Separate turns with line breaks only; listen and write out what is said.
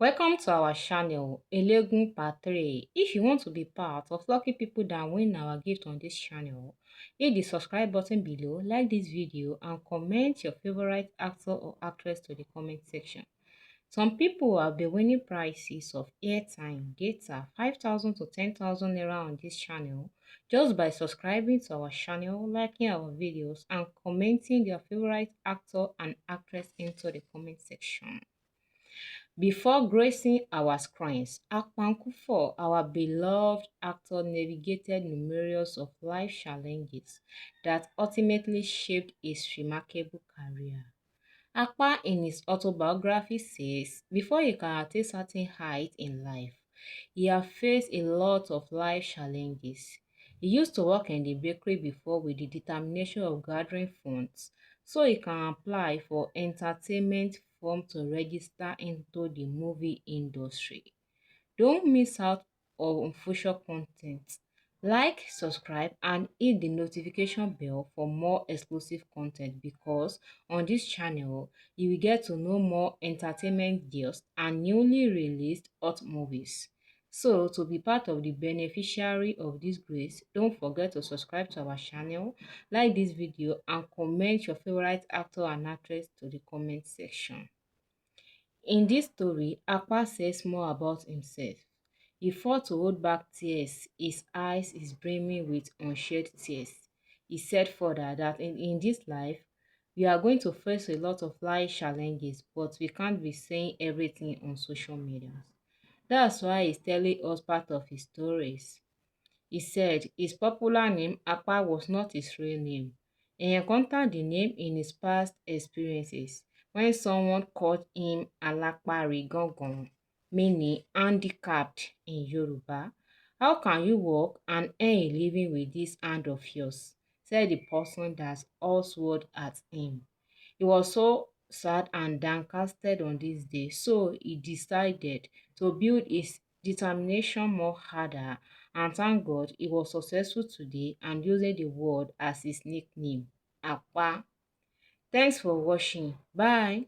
Welcome to our channel, ELEGUN Part 3. If you want to be part of lucky people that win our gift on this channel, hit the subscribe button below, like this video, and comment your favorite actor or actress to the comment section. Some people have been winning prices of airtime, data, 5,000 to 10,000 naira on this channel just by subscribing to our channel, liking our videos, and commenting their favorite actor and actress into the comment section. Before gracing our screens, Akpan, our beloved actor, navigated numerous of life challenges that ultimately shaped his remarkable career. Akpan in his autobiography says, before he can attain certain heights in life, he has faced a lot of life challenges. He used to work in the bakery before with the determination of gathering funds so he can apply for entertainment firm to register into the movie industry. Don't miss out on future content. Like, subscribe, and hit the notification bell for more exclusive content because on this channel, you will get to know more entertainment deals and newly released hot movies. So, to be part of the beneficiary of this grace, don't forget to subscribe to our channel, like this video, and comment your favorite actor and actress to the comment section. In this story, Akpa says more about himself. He fought to hold back tears. His eyes is brimming with unshed tears. He said further that in this life, we are going to face a lot of life challenges, but we can't be saying everything on social media. That's why he's telling us part of his stories. He said his popular name, Akpa, was not his real name. He encountered the name in his past experiences when someone called him Alapari Gangan, meaning handicapped in Yoruba. How can you work and earn a living with this hand of yours? Said the person that also at him. He was so sad and downcasted on this day, so he decided to build his determination more harder, and thank God he was successful today and using the word as his nickname, Akpa. Thanks for watching. Bye.